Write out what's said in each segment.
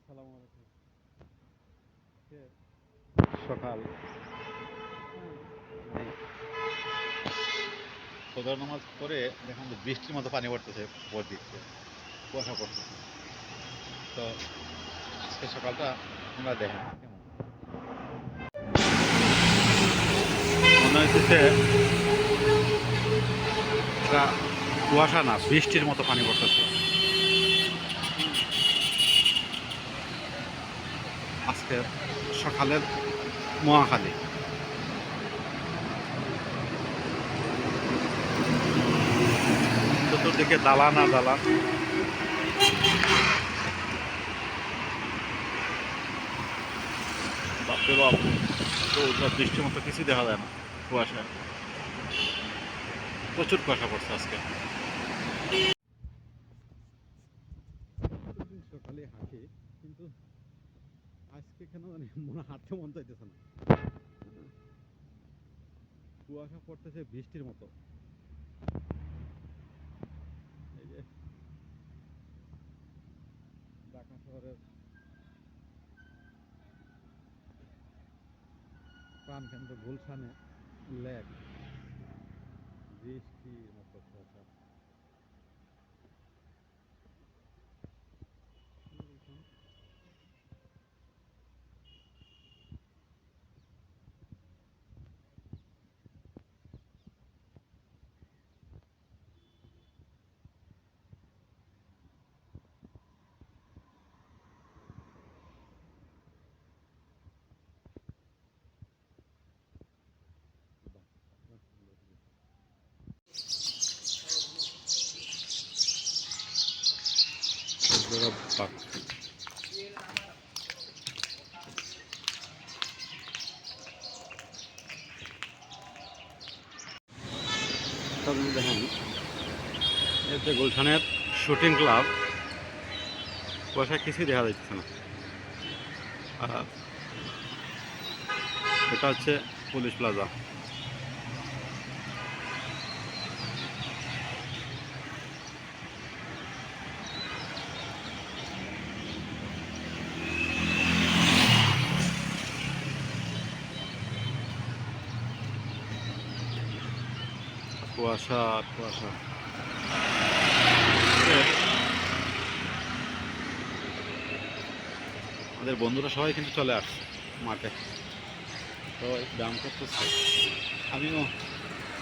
আসসালামু আলাইকুম। সকাল ফজর নামাজ পড়ে দেখুন যে বৃষ্টির মতো পানি পড়তেছে উপর দিক থেকে, কুয়াশা পড়তেছে। তো আজকে সকালটা আমরা দেখেন কেমন মনে হচ্ছে এটা কুয়াশা না, বৃষ্টির মতো পানি পড়তেছে। আজকে সকালের মহাখালী চতুর্দিকে দালান আর দালান। বাপরে বাপ, তো বৃষ্টির মতো কিছু দেখা যায় না, কুয়াশা, প্রচুর কুয়াশা পড়ছে আজকে। সকালে হাঁটি, কিন্তু আজকে কেন মনে হাঁটতে মন চাইতেছে না, কুয়াশা পড়তেছে বৃষ্টির মতো। এই যে ঢাকা শহরের প্রাণকেন্দ্র গুলশানে লেক, বৃষ্টির মতো কুয়াশা। দেখেন এই যে গুলশানের শুটিং ক্লাব, কুয়াশা কিছুই দেখা যাচ্ছে না। আর এটা হচ্ছে পুলিশ প্লাজা। কুয়াশা আর কুয়াশা। আমাদের বন্ধুরা সবাই কিন্তু চলে আসছে মাঠে, সবাই ব্যায়াম করতেছে, আমিও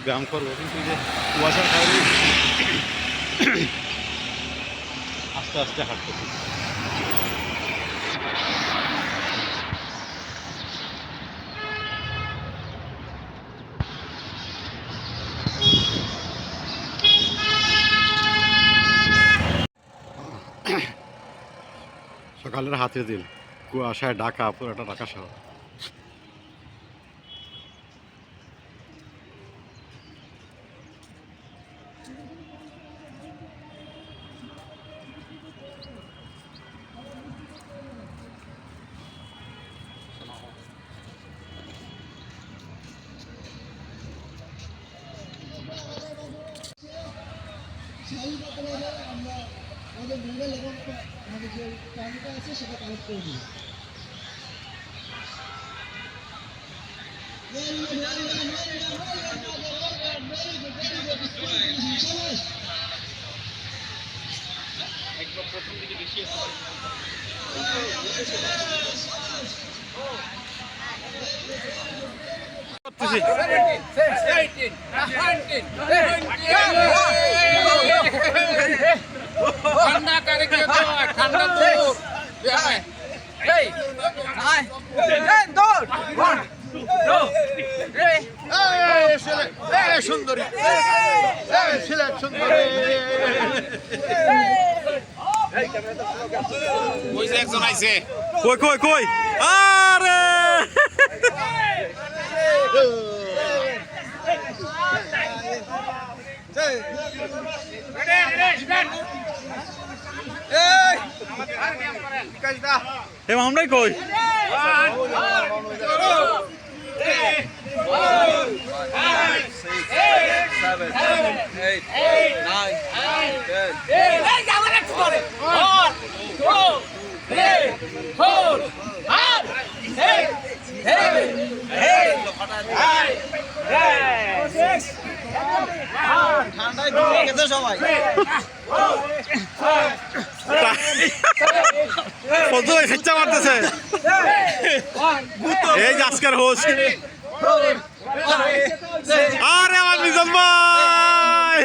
ব্যায়াম করবো, কিন্তু যে কুয়াশার কারণে আস্তে আস্তে হাঁটতেছি। সকালের হাতের দিন, কুয়াশায় ঢাকা, পুরোটা ঢাকা শহর। আমরা আমাদের মোবাইল এবং আমাদের যে টাইমটা আছে সেটা কালেক্ট করে নিই। একবার প্রথম দিকে বেশি ঠান্ডা করে ঠান্ডা সুন্দরী সুন্দরী ওই যে একজন আইছে, কই কই কই, আরে এ মামলাই কই, ফজল খেচ্চা মারতেছে এই যে আজকের হোস্ট আরে আমার মিজান ভাই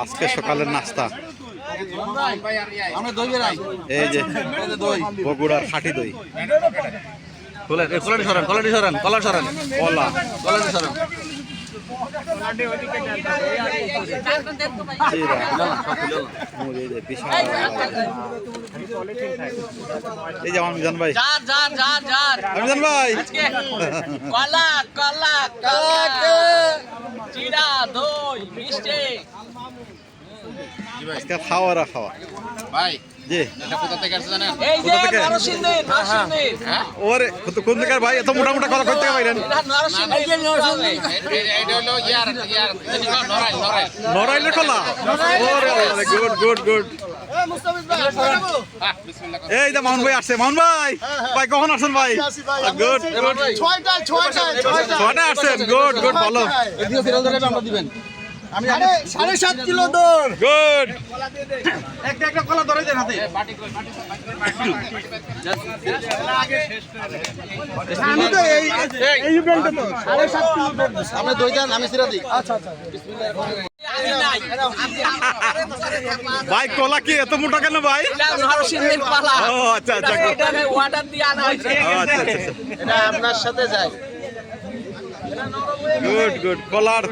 আজকে সকালের নাস্তা এই যে বগুড়ার খাঁটি দই কলা এই যে আমার মিজান ভাই মিজান ভাই কলা চিড়া দই মিষ্টি আজকে খাওয়া ভাই জি এটা কোথা থেকে আসছে জানেন এই যে কোথা থেকে? নরসিংদীর হ্যাঁ ওরে কোন থেকে ভাই এত মোটা মোটা কথা কই থেকে পাইলেন এটা হলো ইয়ার নরাই নড়াইলের কলা ওরে গুড বিসমিল্লাহ এই যে মোহন ভাই আসছে মোহন ভাই ভাই কখন আসছেন ভাই গুড ছয়টা আসছেন গুড ভালো সাড়ে 7 কিলো দৌড় গুড একটা কলা ধরে দেন হাতে আমি তো এই বেলটা তো 7.5 কিলো দৌড় আপনি দই দেন আমি সিরা দিই আচ্ছা ভাই কলা কি এত মোটা কেন ভাই নরসিংদীর পালা ও আচ্ছা এটা ওয়াটার দিয়ে আনা হয়েছে আচ্ছা এটা আপনার সাথে যায় গুড কলার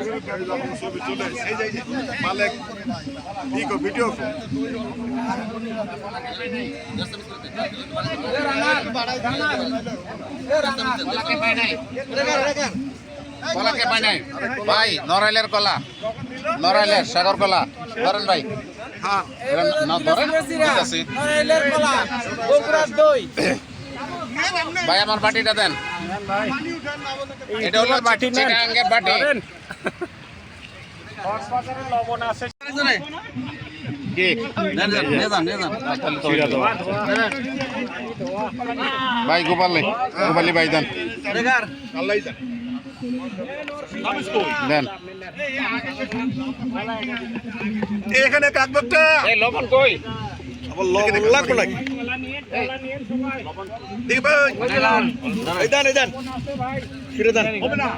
কলাকে পাই নাই ভাই নরাইলের কলা নরাইলের সাগর কলা ধরেন ভাই হ্যাঁ ধরেন আছে নরসিংদীর কলা বগুড়ার দই ভাই আমার বাটিটা দেন এটা হলো বাটি চিটাঙ্গের বাটি কি ভাই গোপালি ভাই দেন দেন এখানে কাকবাবটা এই লবণ কই আবার লবণ লাগবে নাকি দেখি ভাই এই দেন ফিরে দেন হবে না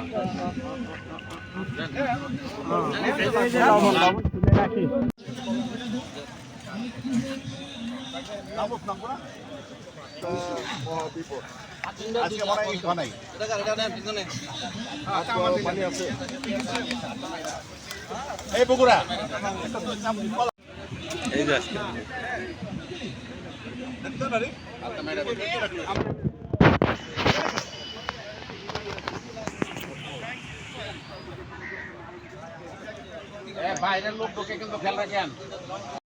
এই বগুড়া এই যে বাইরের লোক ঢোকে কিন্তু খেয়াল রাখেন